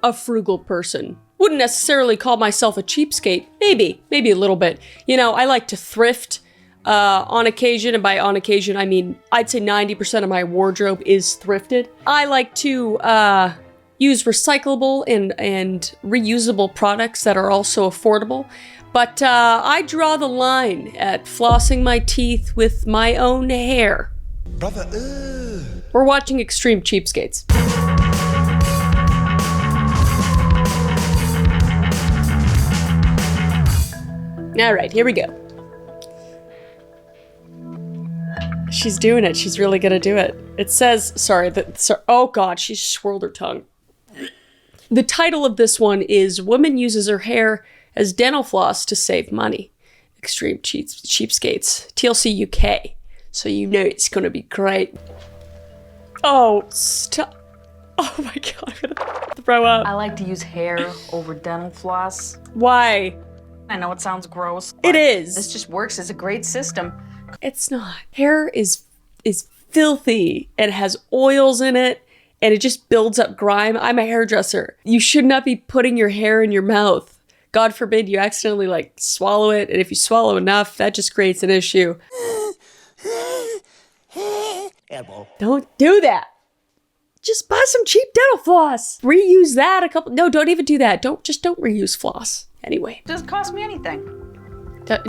a frugal person. Wouldn't necessarily call myself a cheapskate. Maybe a little bit. You know, I like to thrift on occasion, and by on occasion, I mean, I'd say 90% of my wardrobe is thrifted. I like to use recyclable and reusable products that are also affordable. But I draw the line at flossing my teeth with my own hair. Brother, We're watching Extreme Cheapskates. All right, here we go. She's doing it. She's really gonna do it. It says, oh God, she swirled her tongue. The title of this one is Woman Uses Her Hair as Dental Floss to Save Money. Extreme Cheapskates. TLC UK. So you know it's gonna be great. Oh, stop. Oh my God, I'm gonna throw up. I like to use hair over dental floss. Why? I know it sounds gross. It is. This just works as a great system. It's not. Hair is filthy and has oils in it, and it just builds up grime. I'm a hairdresser. You should not be putting your hair in your mouth. God forbid you accidentally like swallow it, and if you swallow enough, that just creates an issue. Don't do that. Just buy some cheap dental floss. Reuse that No, don't even do that. Don't reuse floss. Anyway. Doesn't cost me anything.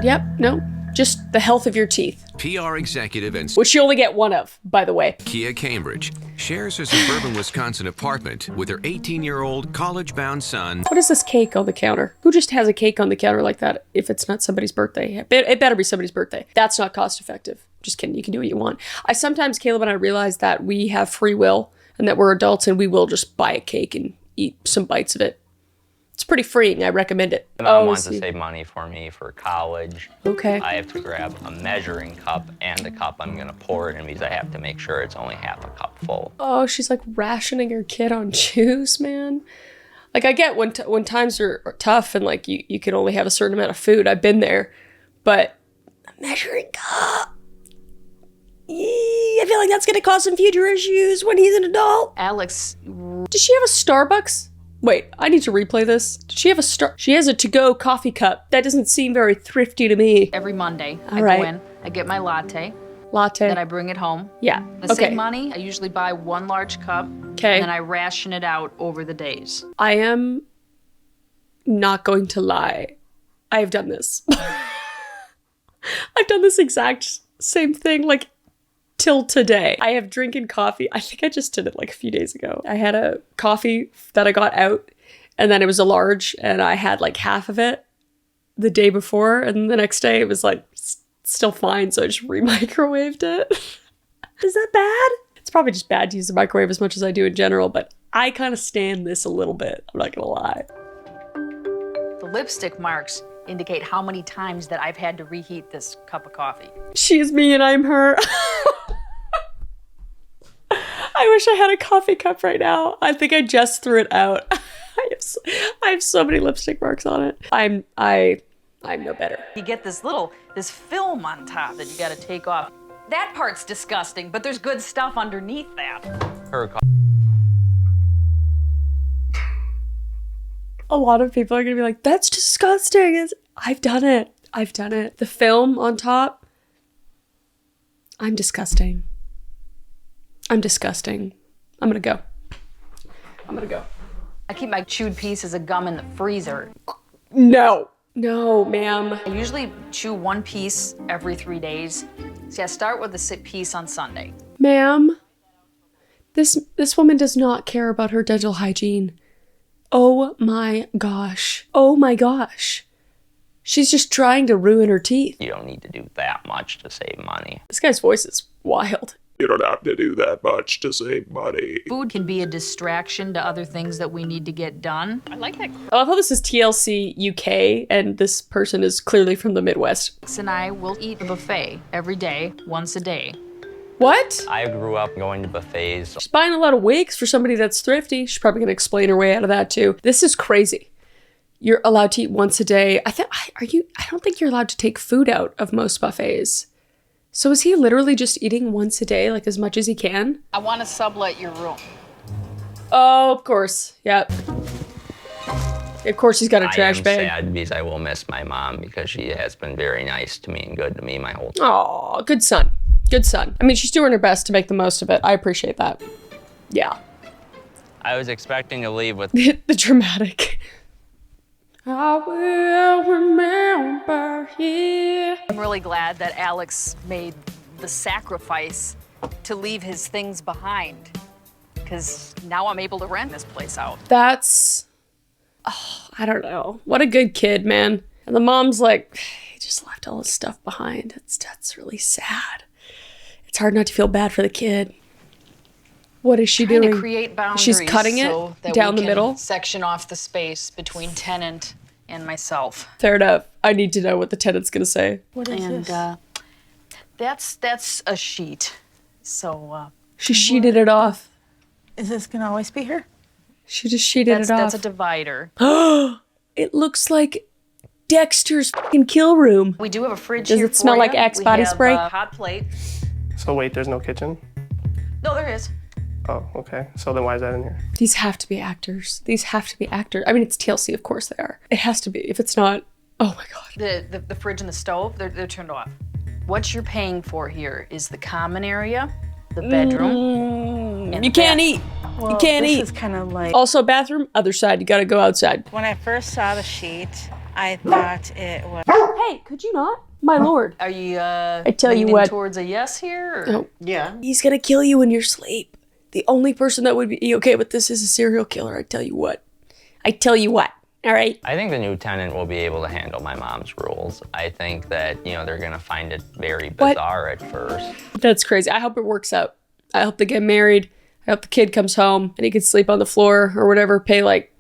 Yep, no. Just the health of your teeth. PR executive and Which you only get one of, by the way. Kia Cambridge shares her suburban Wisconsin apartment with her 18-year-old college-bound son. What is this cake on the counter? Who just has a cake on the counter like that if it's not somebody's birthday? It better be somebody's birthday. That's not cost effective. Just kidding. You can do what you want. Sometimes Caleb and I realize that we have free will and that we're adults and we will just buy a cake and eat some bites of it. It's pretty freeing. I recommend it. Mom wants to save money for me for college. Okay. I have to grab a measuring cup and the cup I'm gonna pour it in because I have to make sure it's only half a cup full. Oh, she's like rationing her kid on juice, man. Like I get when times are tough and like you can only have a certain amount of food. I've been there, but a measuring cup. I feel like that's gonna cause some future issues when he's an adult. Alex. Does she have a Starbucks? Wait, I need to replay this. Did she have She has a to-go coffee cup. That doesn't seem very thrifty to me. Every Monday, All I right. go in, I get my latte, Latte. then I bring it home. Yeah, To okay. save money, I usually buy one large cup, Okay. and then I ration it out over the days. I am not going to lie. I have done this. I've done this exact same thing, like, till today. I have drinking coffee. I think I just did it like a few days ago. I had a coffee that I got out, and then it was a large, and I had like half of it the day before, and the next day it was like still fine, so I just re-microwaved it. Is that bad? It's probably just bad to use the microwave as much as I do in general, but I kind of stand this a little bit. I'm not gonna lie. The lipstick marks indicate how many times that I've had to reheat this cup of coffee. She is me and I'm her. I wish I had a coffee cup right now. I think I just threw it out. I have so many lipstick marks on it. I'm no better. You get this film on top that you gotta take off. That part's disgusting, but there's good stuff underneath that. A lot of people are gonna be like, that's disgusting. I've done it. The film on top. I'm disgusting. I'm gonna go. I keep my chewed pieces of gum in the freezer. No, ma'am. I usually chew one piece every 3 days. See, I start with a piece on Sunday. Ma'am, this woman does not care about her dental hygiene. Oh my gosh. She's just trying to ruin her teeth. You don't need to do that much to save money. This guy's voice is wild. you don't have to do that much to save money. Food can be a distraction to other things that we need to get done. I like that. I love how this is TLC UK and this person is clearly from the Midwest. Chris and I will eat a buffet every day, once a day. What? I grew up going to buffets. She's buying a lot of wigs for somebody that's thrifty. She's probably gonna explain her way out of that too. This is crazy. You're allowed to eat once a day. I don't think you're allowed to take food out of most buffets. So is he literally just eating once a day, like as much as he can? I want to sublet your room. Oh, of course. Yep. Of course he's got a trash bag. I am sad because I will miss my mom because she has been very nice to me and good to me my whole time. Oh, good son. Good son. I mean, she's doing her best to make the most of it. I appreciate that. Yeah. I was expecting to leave with The dramatic. I will remember here. I'm really glad that Alex made the sacrifice to leave his things behind, because now I'm able to rent this place out. That's, I don't know. What a good kid, man. And the mom's like, he just left all his stuff behind. That's really sad. It's hard not to feel bad for the kid. What is she doing? To create boundaries. She's cutting it so that down we the can middle. Section off the space between tenant and myself. Fair enough. I need to know what the tenant's gonna say. What is this? That's a sheet. So She sheeted it off. Is this gonna always be here? She just sheeted it off. that's a divider. It looks like Dexter's fucking kill room. We do have a fridge Does here it smell for like you. Axe We body have spray? a hot plate. So wait, there's no kitchen? No, there is. Oh, okay. So then why is that in here? These have to be actors. These have to be actors. I mean, it's TLC, of course they are. It has to be. If it's not, oh my God. The fridge and the stove, they're turned off. What you're paying for here is the common area, the bedroom. and You the can't bath. eat. Well, You can't this eat. is kind of like Also, bathroom, other side. You gotta go outside. when I first saw the sheet, I thought it was. Hey, could you not? My lord. Are you I tell you leaning what. towards a yes here? Or? No. Yeah. He's gonna kill you in your sleep. The only person that would be okay with this is a serial killer. I tell you what. I tell you what. All right. I think the new tenant will be able to handle my mom's rules. I think that, they're gonna find it very bizarre at first. That's crazy. I hope it works out. I hope they get married. I hope the kid comes home and he can sleep on the floor or whatever, pay like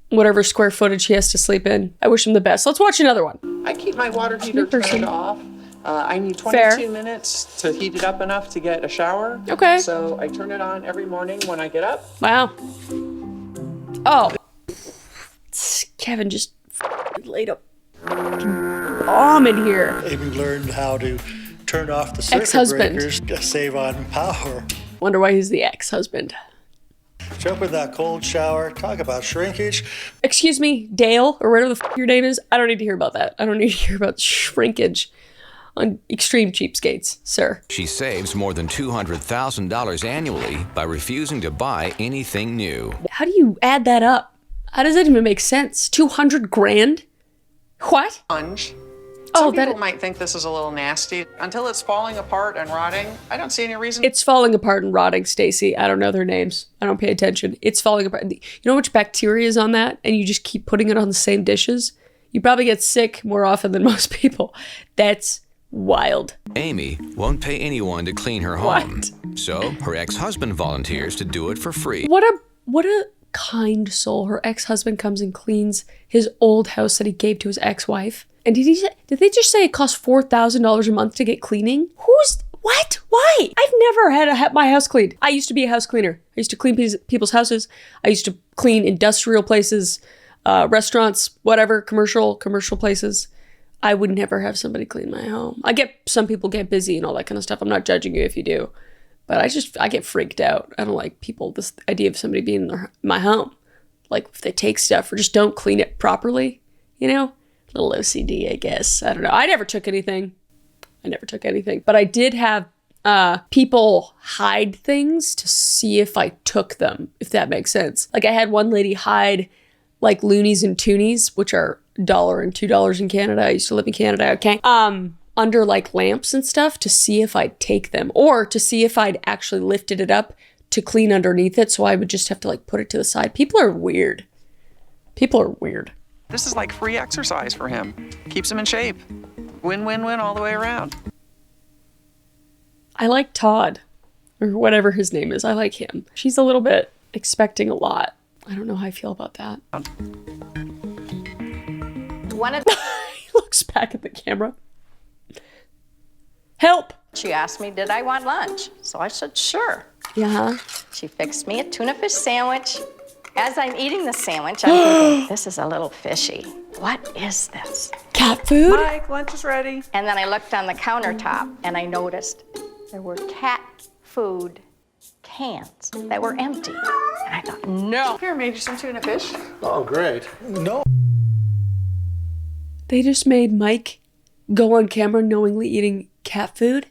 whatever square footage he has to sleep in. I wish him the best. Let's watch another one. I keep my water heater turned off. I need 22 minutes to heat it up enough to get a shower. Okay. So I turn it on every morning when I get up. Wow. Oh. Kevin just laid a bomb in here. Amy learned how to turn off the circuit Ex-husband. breakers to save on power. Wonder why he's the ex-husband. Jump in that cold shower, talk about shrinkage. Excuse me, Dale, or whatever the your name is. I don't need to hear about that. I don't need to hear about shrinkage on extreme cheapskates, sir. She saves more than $200,000 annually by refusing to buy anything new. How do you add that up? How does that even make sense? 200 grand? What? Sponge. Oh, Some that people might think this is a little nasty. Until it's falling apart and rotting, I don't see any reason. it's falling apart and rotting, Stacy. I don't know their names. I don't pay attention. It's falling apart. You know how much bacteria is on that? And you just keep putting it on the same dishes? You probably get sick more often than most people. That's wild. Amy won't pay anyone to clean her home. So her ex-husband volunteers to do it for free. What a kind soul. Her ex-husband comes and cleans his old house that he gave to his ex-wife. And did they just say it costs $4,000 a month to get cleaning? What? Why? I've never had my house cleaned. I used to be a house cleaner. I used to clean people's houses. I used to clean industrial places, restaurants, whatever, commercial places. I would never have somebody clean my home. Some people get busy and all that kind of stuff. I'm not judging you if you do. But I get freaked out. I don't like this idea of somebody being in my home. Like if they take stuff or just don't clean it properly, Little OCD, I guess. I don't know. I never took anything. But I did have people hide things to see if I took them, if that makes sense. Like I had one lady hide like loonies and toonies, which are $1 and $2 in Canada. I used to live in Canada, okay? Under like lamps and stuff to see if I'd take them or to see if I'd actually lifted it up to clean underneath it. So I would just have to like put it to the side. People are weird. This is like free exercise for him. Keeps him in shape. Win-win-win all the way around. I like Todd, or whatever his name is. I like him. She's a little bit expecting a lot. I don't know how I feel about that. He looks back at the camera. Help! She asked me, did I want lunch? So I said, sure. Yeah. She fixed me a tuna fish sandwich. As I'm eating the sandwich, I'm thinking, this is a little fishy. What is this? Cat food? Mike, lunch is ready. And then I looked on the countertop and I noticed there were cat food cans that were empty. And I thought, no. Here, made you some tuna fish. Oh, great. No. They just made Mike go on camera knowingly eating cat food.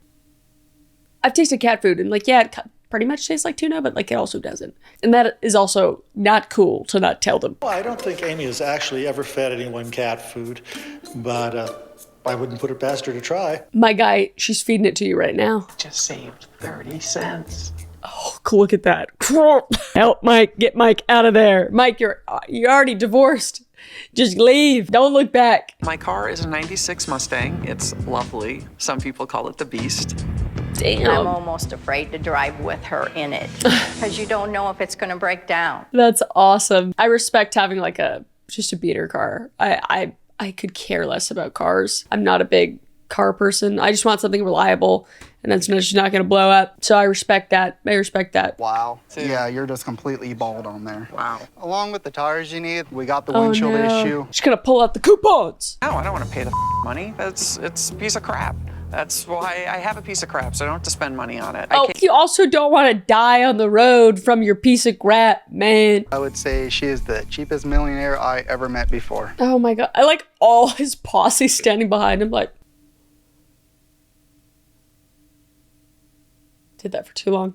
I've tasted cat food and like, yeah, it pretty much tastes like tuna, but like it also doesn't. And that is also not cool to not tell them. Well, I don't think Amy has actually ever fed anyone cat food, but I wouldn't put it past her to try. My guy, she's feeding it to you right now. Just saved 30 cents. Oh, look at that. Help Mike, get Mike out of there. Mike, you're already divorced. Just leave. Don't look back. My car is a 96 Mustang. It's lovely. Some people call it the Beast. Damn. I'm almost afraid to drive with her in it because you don't know if it's going to break down. That's awesome. I respect having like just a beater car. I could care less about cars. I'm not a big car person. I just want something reliable and that's just not going to blow up. So I respect that. Wow. Yeah, you're just completely bald on there. Wow. Along with the tires you need, we got the windshield issue. Just going to pull out the coupons. No, I don't want to pay the money. It's a piece of crap. That's why I have a piece of crap, so I don't have to spend money on it. You also don't want to die on the road from your piece of crap, man. I would say she is the cheapest millionaire I ever met before. Oh my God. I like all his posse standing behind him like. Did that for too long.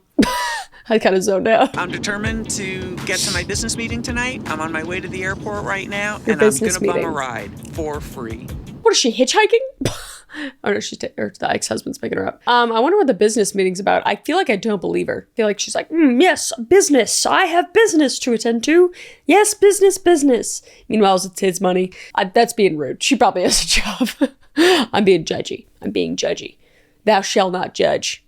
I kind of zoned out. I'm determined to get to my business meeting tonight. I'm on my way to the airport right now, Your and I'm business gonna bum meeting. a ride for free. What is she, hitchhiking? Oh no, or the ex-husband's picking her up. I wonder what the business meeting's about. I feel like I don't believe her. I feel like she's like, yes, business. I have business to attend to. Yes, business. Meanwhile, it's his money. That's being rude. She probably has a job. I'm being judgy. Thou shalt not judge.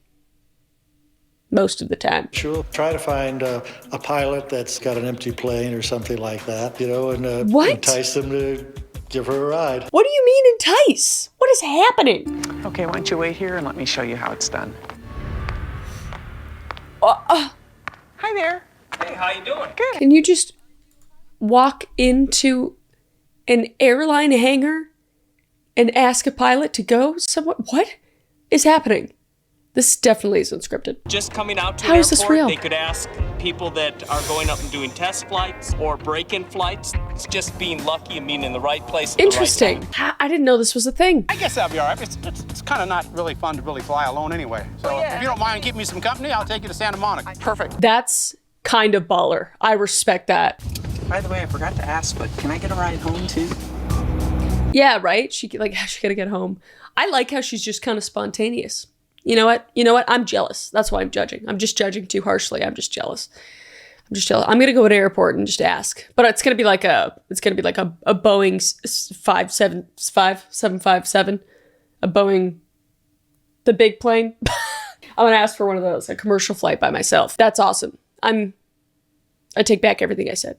Most of the time. She'll try to find a pilot that's got an empty plane or something like that, and entice them to give her a ride. What do you mean entice? What is happening? Okay, why don't you wait here and let me show you how it's done. Hi there. Hey, how you doing? Good. Can you just walk into an airline hangar and ask a pilot to go somewhere? What is happening? This definitely is unscripted. Just coming out to How an is this airport, real? they could ask people that are going up and doing test flights or break-in flights. It's just being lucky and being in the right place at Interesting. the right time. I didn't know this was a thing. I guess that'll be all right. It's kind of not really fun to really fly alone anyway. So if you don't mind keeping me some company, I'll take you to Santa Monica. Perfect. That's kind of baller. I respect that. By the way, I forgot to ask, but can I get a ride home too? Yeah, right? She gotta get home. I like how she's just kind of spontaneous. You know what? I'm jealous. That's why I'm judging. I'm just judging too harshly. I'm just jealous. I'm gonna go to an airport and just ask. But it's gonna be like a Boeing 757, a Boeing, the big plane. I'm gonna ask for one of those, a commercial flight by myself. That's awesome. I take back everything I said.